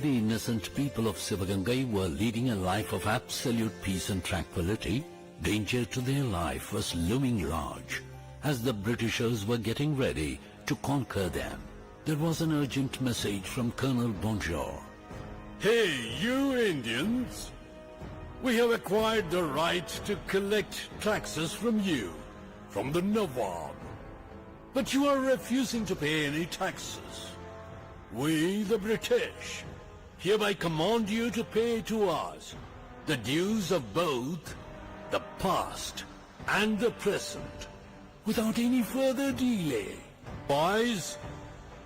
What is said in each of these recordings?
the innocent people of Sivagangai were leading a life of absolute peace and tranquility, danger to their life was looming large as the Britishers were getting ready to conquer them. There was an urgent message from Colonel Bonjour. Hey, you Indians! We have acquired the right to collect taxes from you, from the Nawab. But you are refusing to pay any taxes. We, the British, hereby command you to pay to us the dues of both the past and the present, without any further delay. Boys,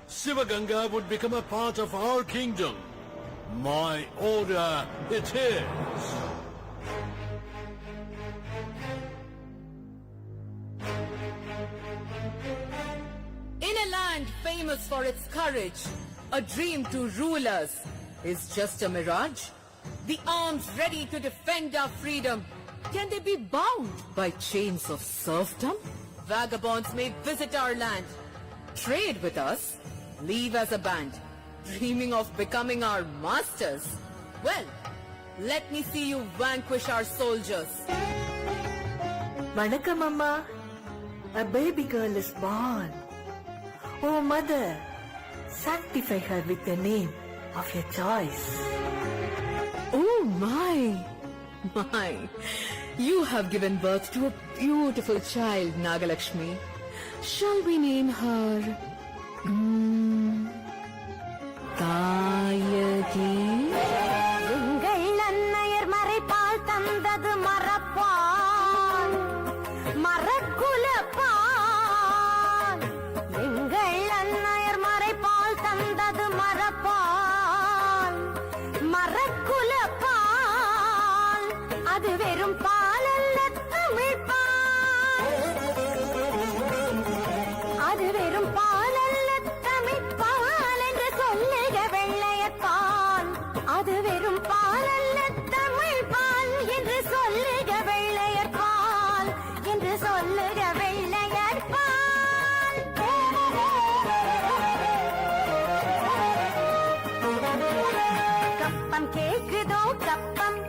Sivaganga would become a part of our kingdom. My order it is. In a land famous for its courage, a dream to rule us is just a mirage. The arms ready to defend our freedom, can they be bound by chains of serfdom? Vagabonds may visit our land, trade with us, leave as a band, dreaming of becoming our masters. Well, let me see you vanquish our soldiers. Vanakkam Amma, a baby girl is born. Oh mother, sanctify her with the name of your choice. Oh my! You have given birth to a beautiful child, Nagalakshmi. Shall we name her Tayagi? எங்கள் அன்னையர் மறைப்பால் தந்தது மரப்பால் மரக்குலப்பால் எங்கள் அன்னையர் மறைப்பால் தந்தது மரப்பால் மரக்குலப்பால் அது வெறும் பால் அல்ல தமிழ் பால் அது வெறும் பால் அல்ல தமிழ் பால் என்று சொல்லுக வெள்ளையப்பால் அது வெறும் பால் அல்ல தமிழ் பால் என்று சொல்லுக வெள்ளையர் பால் என்று சொல்லுக வெள்ளையர் பால் கப்பம் கேக்குதோ கப்பம்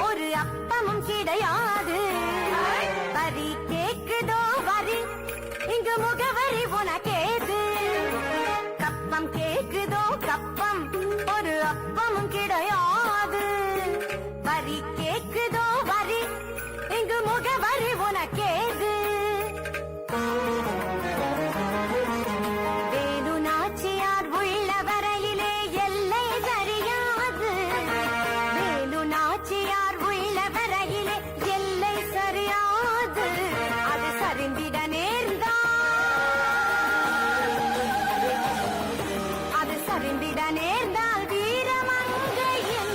ஒரு அப்பமும் கிடையாது வரி கேக்குதோ வரி இங்கு முகவரி உனக்கேது கப்பம் கேக்குதோ கப்பம் ஒரு அப்பமும் கிடையாது வரி கேக்குதோ வரி இங்கு முகவரி உனக்கேது வேலு நாச்சியார் உள்ள வரையிலே எல்லை சரியாது வேலு நாச்சியார் உள்ள வரையிலே எல்லை சரியாது அது சரிந்திட நேர்ந்தால் அது சரிந்திட நேர்ந்தால் வீரமங்கையின்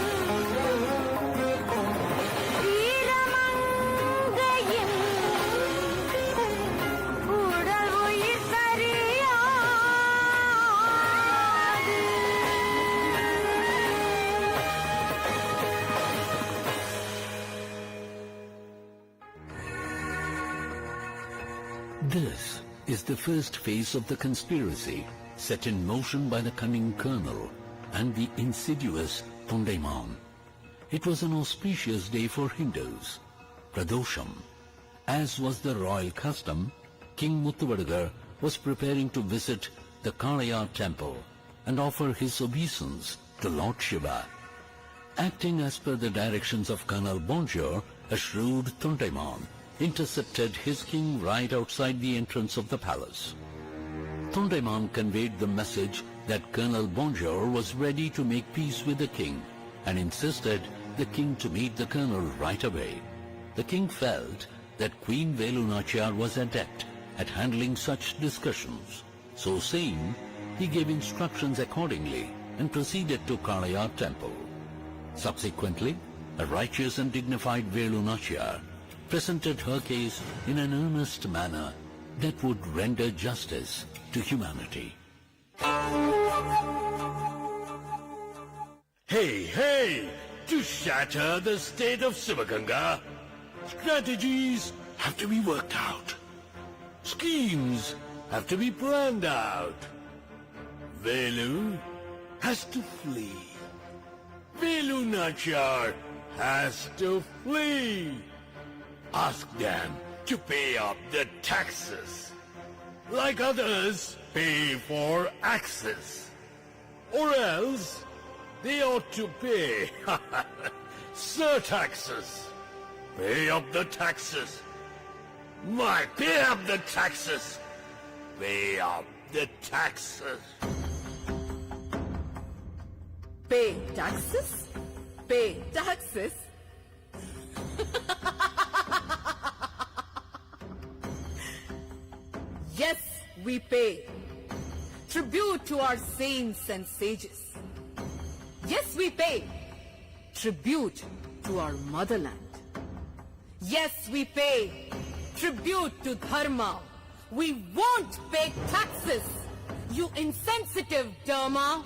உடல் உயிர் சரியாது. This is the first phase of the conspiracy set in motion by the cunning colonel and the insidious Tondaiman. It was an auspicious day for Hindus, Pradosham. As was the royal custom, King Muttuvadagar was preparing to visit the Kalaya temple and offer his obeisance to Lord Shiva. Acting as per the directions of Colonel Bonjour, a shrewd Tondaiman intercepted his king right outside the entrance of the palace. Tondaiman conveyed the message that Colonel Bonjour was ready to make peace with the king and insisted the king to meet the colonel right away. The king felt that Queen Velu Nachiyar was adept at handling such discussions. So saying, he gave instructions accordingly and proceeded to Kalaya temple. Subsequently, a righteous and dignified Velu Nachiyar presented her case in an earnest manner that would render justice to humanity. Hey! To shatter the state of Sivaganga, strategies have to be worked out. Schemes have to be planned out. Velu has to flee. Velunachar has to flee. Ask them to pay up the taxes, like others pay for access. Or else, they ought to pay surtaxes. Pay up the taxes. Pay up the taxes. Pay up the taxes. Pay taxes? Pay taxes? Yes, we pay tribute to our saints and sages. Yes, we pay tribute to our motherland. Yes, we pay tribute to Dharma. We won't pay taxes, you insensitive Dharma.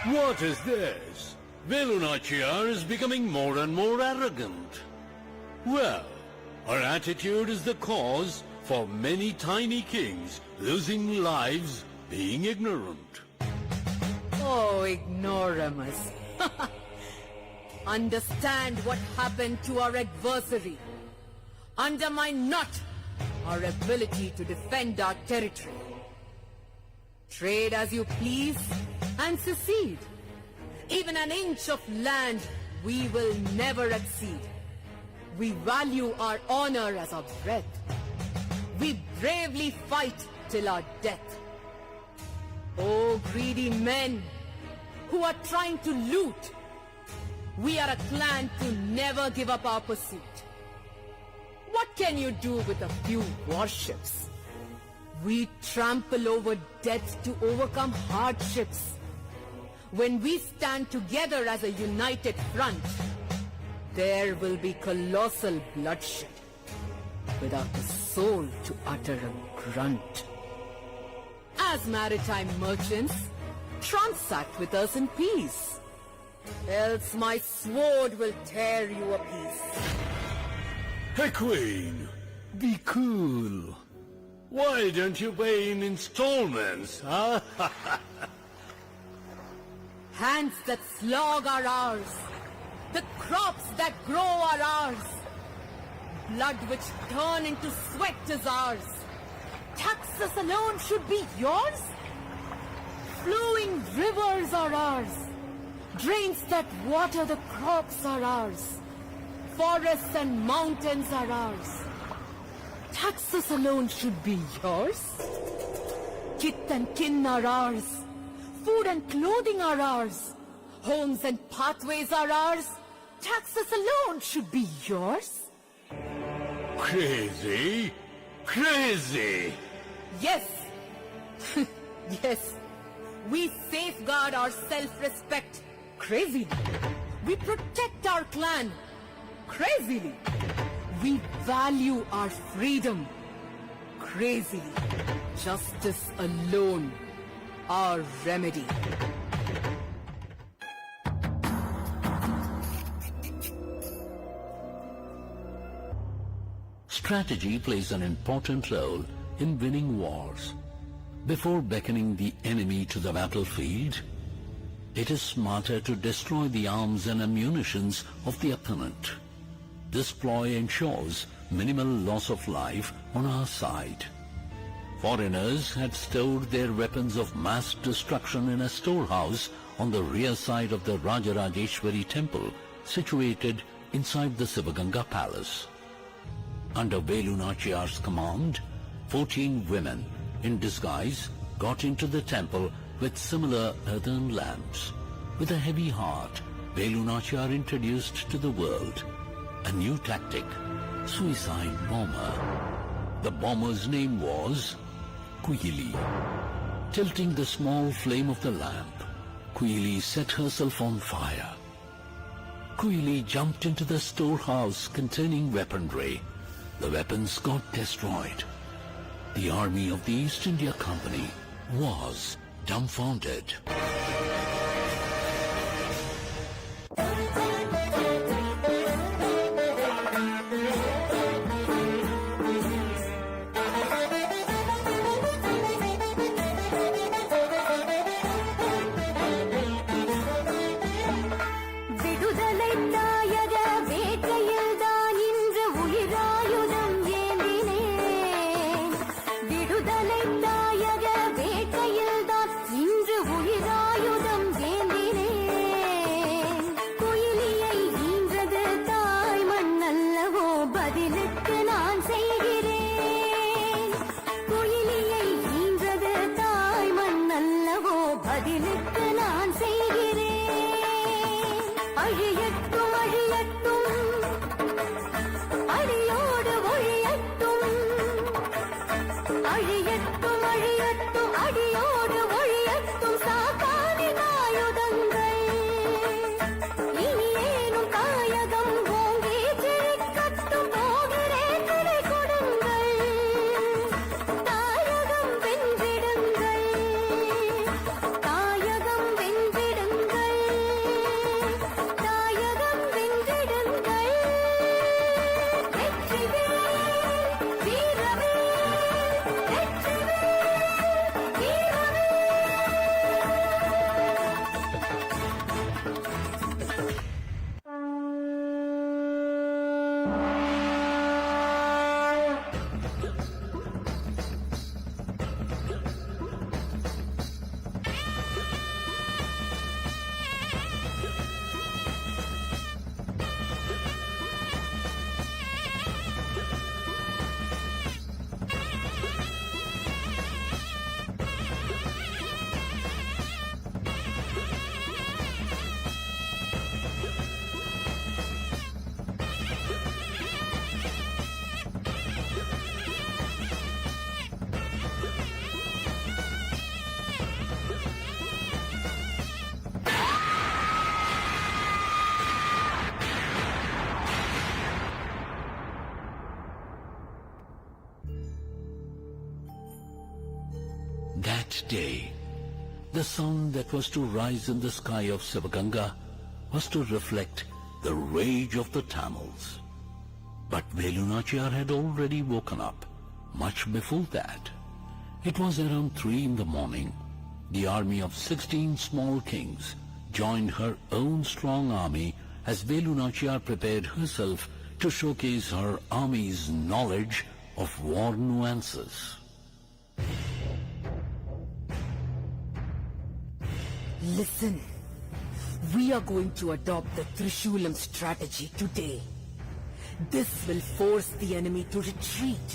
What is this? Velunachar is becoming more and more arrogant. Well, her attitude is the cause for many tiny kings losing lives being ignorant. Oh, ignoramus. Understand what happened to our adversary. Undermine not our ability to defend our territory. Trade as you please and secede. Even an inch of land we will never exceed. We value our honor as our breath. We bravely fight till our death. Oh, greedy men who are trying to loot, we are a clan to never give up our pursuit. What can you do with a few warships? We trample over death to overcome hardships. When we stand together as a united front, there will be colossal bloodshed without a soul to utter a grunt. As maritime merchants, transact with us in peace, else my sword will tear you a piece. Hey, Queen, be cool. Why don't you pay in installments, huh? Hands that slog are ours. The crops that grow are ours. Blood which turn into sweat is ours. Taxes alone should be yours? Flowing rivers are ours. Drains that water the crops are ours. Forests and mountains are ours. Taxes alone should be yours? Kith and kin are ours. Food and clothing are ours. Homes and pathways are ours. Taxes alone should be yours? Crazy? Crazy! Yes. Yes. We safeguard our self-respect crazily. We protect our clan crazily. We value our freedom crazily. Justice alone, our remedy. Strategy plays an important role in winning wars. Before beckoning the enemy to the battlefield, it is smarter to destroy the arms and ammunitions of the opponent. This ploy ensures minimal loss of life on our side. Foreigners had stored their weapons of mass destruction in a storehouse on the rear side of the Rajarajeshwari temple situated inside the Sivaganga palace. Under Velunachiyar's command, 14 women in disguise got into the temple with similar earthen lamps. With a heavy heart, Velunachiyar introduced to the world a new tactic, suicide bomber. The bomber's name was Kuyili. Tilting the small flame of the lamp, Kuyili set herself on fire. Kuyili jumped into the storehouse containing weaponry. The weapons got destroyed. The army of the East India Company was dumbfounded. உனக்கு நான் செய்கிறேன். அழியட்டும் அழியட்டும் அடியோடு ஒழியட்டும். அழியட்டும் அழியட்டும் அடியோடு ஒழியட்டும் சாத்தானின் ஆயுதங்கள். இனி ஏனும் காயகம் ஓங்கி சிரிக்கட்டும் போகிறேன் விலை கொடுங்கள். தாயகம் வென்றிடுங்கள். தாயகம் வென்றிடுங்கள். தாயகம் வென்றிடுங்கள். வெற்றிவேல் வீரவேல் வெற்றிவேல் வீரவேல். That day, the sun that was to rise in the sky of Sivaganga was to reflect the rage of the Tamils. But Velunachiyar had already woken up much before that. It was around 3 in the morning. The army of 16 small kings joined her own strong army as Velunachiyar prepared herself to showcase her army's knowledge of war nuances. Listen, we are going to adopt the Trishulam strategy today. This will force the enemy to retreat.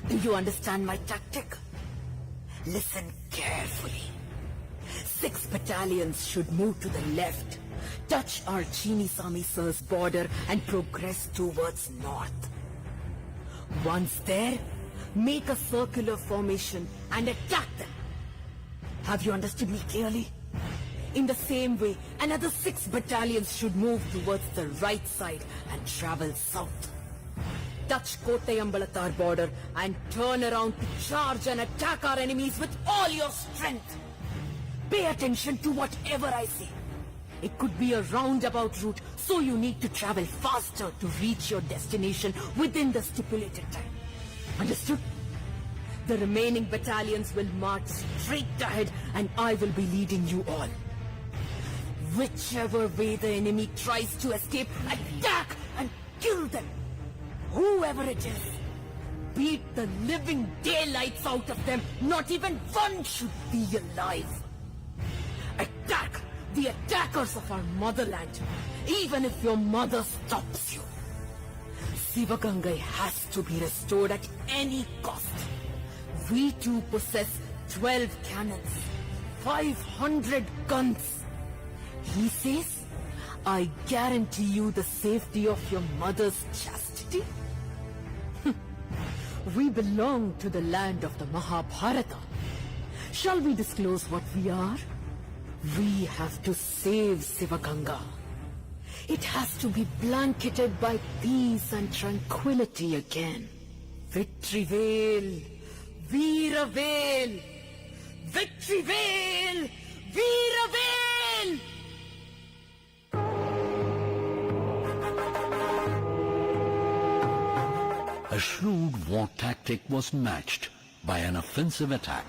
Do you understand my tactic? Listen carefully. 6 battalions should move to the left, touch our Chinisami Sir's border and progress towards north. Once there, make a circular formation and attack them. Have you understood me clearly? In the same way, another 6 battalions should move towards the right side and travel south. Touch Kottayambalathar border and turn around to charge and attack our enemies with all your strength. Pay attention to whatever I say. It could be a roundabout route, so you need to travel faster to reach your destination within the stipulated time. Understood? The remaining battalions will march straight ahead and I will be leading you all. Whichever way the enemy tries to escape, attack and kill them. Whoever it is, beat the living daylights out of them. Not even one should be alive. Attack the attackers of our motherland, even if your mother stops you. Sivaganga has to be restored at any cost. We too possess 12 cannons, 500 guns. He says, I guarantee you the safety of your mother's chastity. We belong to the land of the Mahabharata. Shall we disclose what we are? We have to save Sivaganga. It has to be blanketed by peace and tranquility again. Vetrivel! Veeravel! Vetrivel! Veeravel! A shrewd war tactic was matched by an offensive attack.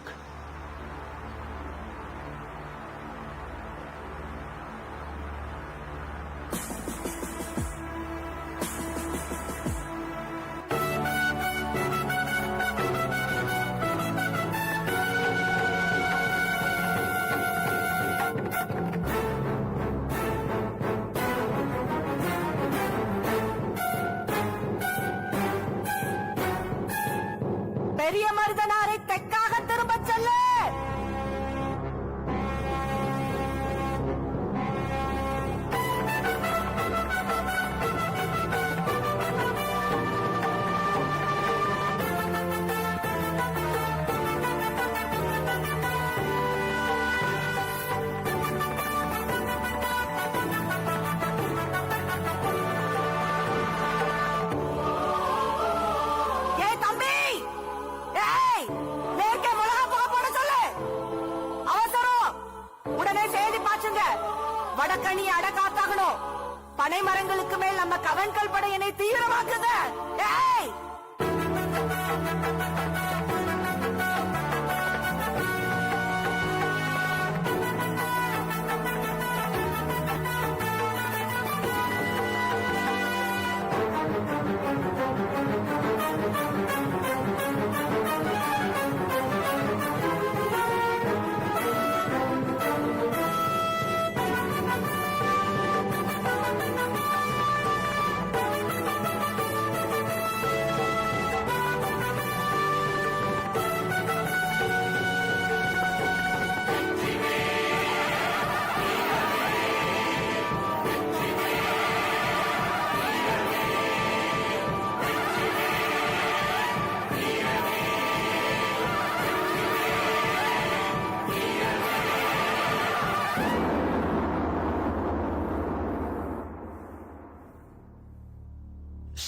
பெரிய மருதனாரை தெற்காக திரும்பச் சொல்லு. வாங்க, வடக்கணி அடக்காத்தாகணும். பனை மரங்களுக்கு மேல் நம்ம கவன்கள் படையினை தீவிரமாக்குங்க. ஏய்,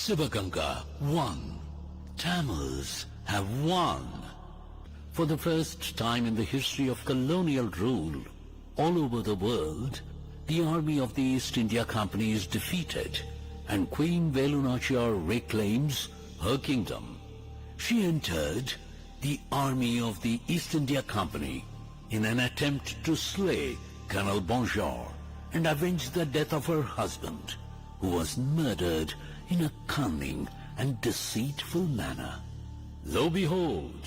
Sivaganga won. Tamils have won. For the first time in the history of colonial rule all over the world, the army of the East India Company is defeated and Queen Velunachiyar reclaims her kingdom. She entered the army of the East India Company in an attempt to slay Colonel Bonjour and avenge the death of her husband, who was murdered in a cunning and deceitful manner. Lo behold,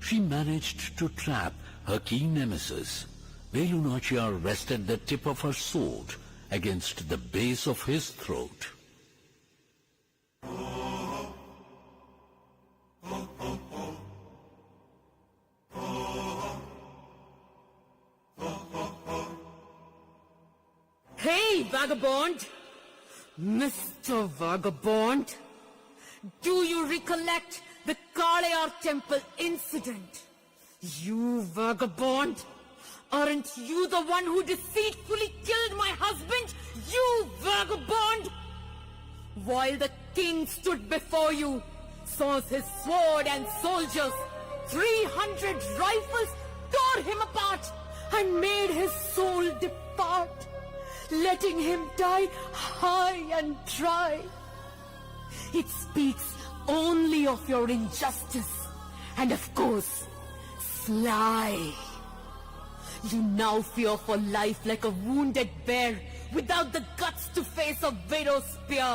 she managed to trap her keen nemesis. Velunachiyar rested the tip of her sword against the base of his throat. Hey, vagabond! Mr. Vagabond, do you recollect the Kalayar temple incident? You vagabond! Aren't you the one who deceitfully killed my husband? You vagabond! While the king stood before you, saw his sword and soldiers, 300 rifles tore him apart and made his soul depart, letting him die high and dry. It speaks only of your injustice and, of course, sly. You now fear for life like a wounded bear without the guts to face a widow's spear,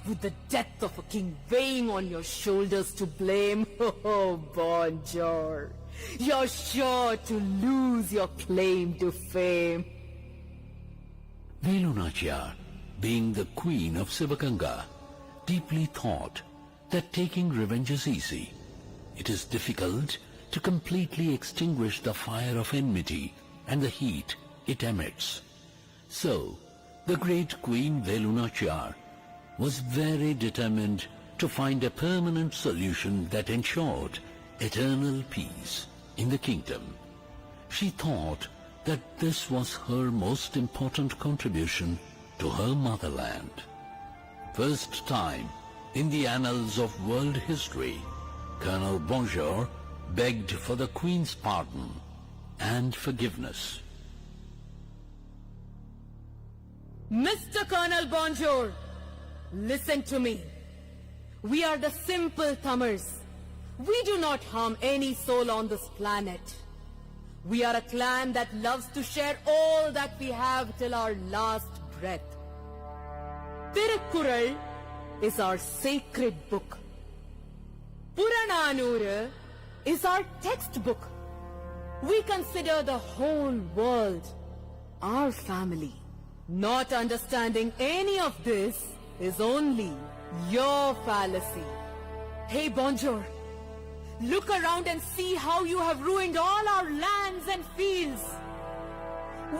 with the death of a king weighing on your shoulders to blame. Oh, Bonjour, you're sure to lose your claim to fame. Velunachiyar, being the queen of Sivaganga, deeply thought that taking revenge is easy. It is difficult to completely extinguish the fire of enmity and the heat it emits. So, the great Queen Velunachiyar was very determined to find a permanent solution that ensured eternal peace in the kingdom. She thought that this was her most important contribution to her motherland. First time in the annals of world history, Colonel Bonjour begged for the Queen's pardon and forgiveness. Mr. Colonel Bonjour, listen to me. We are the simple Tamils. We do not harm any soul on this planet. We are a clan that loves to share all that we have till our last breath. Tirukkural is our sacred book. Purananuru is our textbook. We consider the whole world our family. Not understanding any of this is only your fallacy. Hey, Bonjour, look around and see how you have ruined all our lands and fields.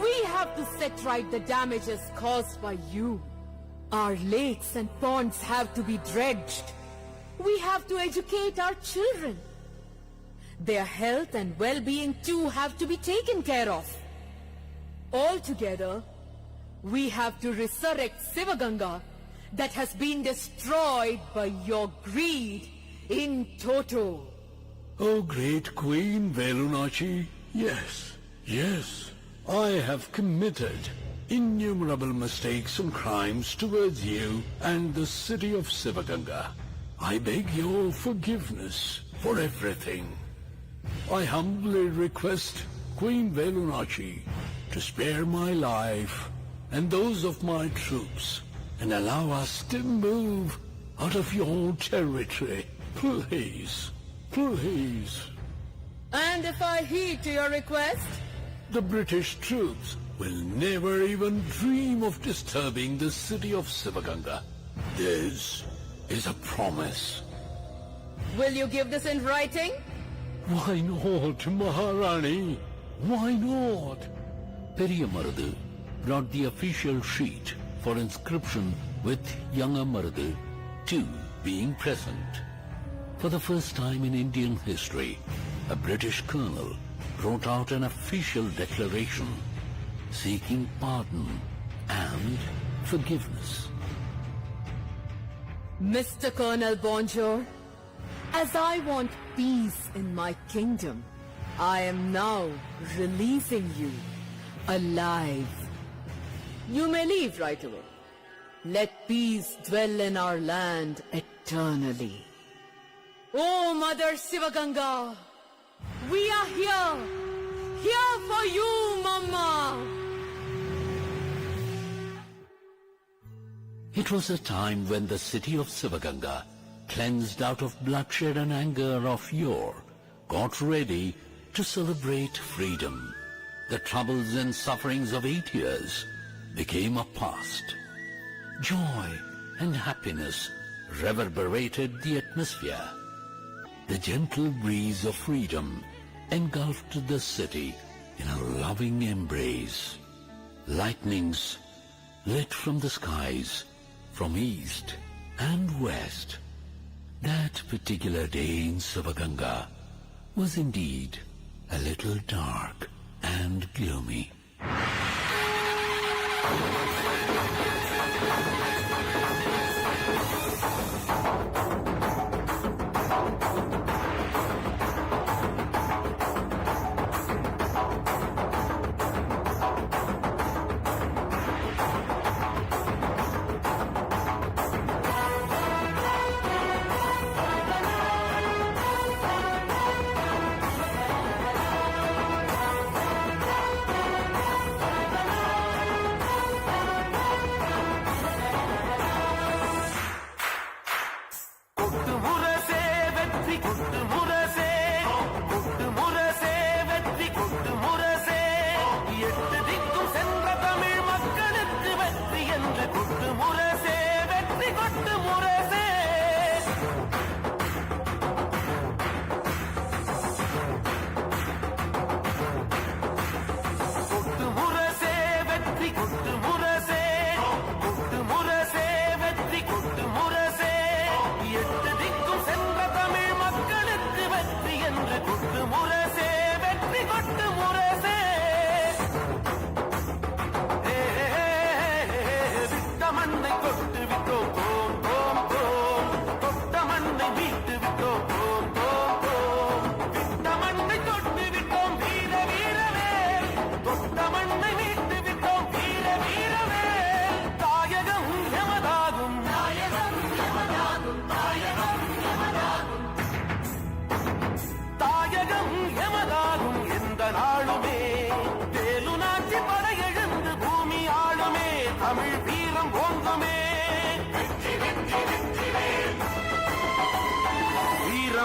We have to set right the damages caused by you. Our lakes and ponds have to be dredged. We have to educate our children. Their health and well-being too have to be taken care of. Altogether, we have to resurrect Sivaganga that has been destroyed by your greed in toto. Oh, great Queen Velunachi, yes, I have committed innumerable mistakes and crimes towards you and the city of Sivaganga. I beg your forgiveness for everything. I humbly request Queen Velunachi to spare my life and those of my troops and allow us to move out of your territory. Please, please. And if I heed to your request, The British troops will never even dream of disturbing the city of Sivaganga. This is a promise. will you give this in writing? Why not, Maharani? Why not? Periyamaradu brought the official sheet for inscription with younger Maradu too being present. For the first time in Indian history, a British colonel wrote out an official declaration seeking pardon and forgiveness. Mr. Colonel Bonjour, as I want peace in my kingdom, I am now releasing you alive. You may leave right away. Let peace dwell in our land eternally. Oh, Mother Sivaganga, we are here for you, Mama. It was a time when the city of Sivaganga, cleansed out of bloodshed and anger of yore, got ready to celebrate freedom. The troubles and sufferings of 8 years became a past. Joy and happiness reverberated the atmosphere. The gentle breeze of freedom engulfed the city in a loving embrace. Lightnings lit from the skies from east and west. That particular day in Sivaganga was indeed a little dark and gloomy.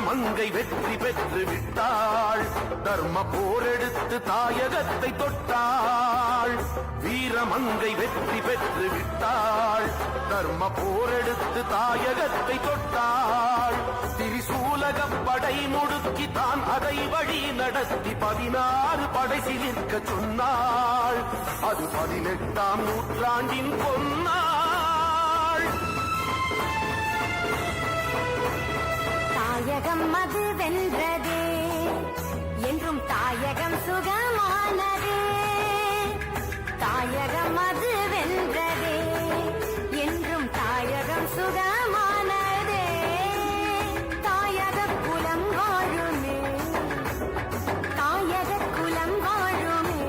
மங்கை வெற்றி பெற்று விட்டாள், தர்ம போரெடுத்து தாயகத்தை தொட்டாள். வீரமங்கை வெற்றி பெற்று விட்டாள், தர்ம போரெடுத்து தாயகத்தை தொட்டாள். திரிசூலகப் படை முடுக்கி தான் அதை வழி நடத்தி 16 படை சிலிர்க்க சொன்னாள். அது 18ஆம் நூற்றாண்டின் பொன்னாள். தாயகம் அது வென்றதே, என்றும் தாயகம் சுகமானதே. தாயகம் அது வென்றதே, என்றும் தாயகம் சுகமானதே. தாயக குலம் வாழுமே, தாயக குலம் வாழுமே.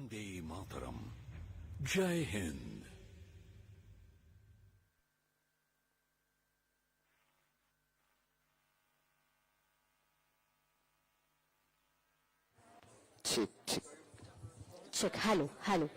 Vande Mataram. Jai Hind. Check. Hello.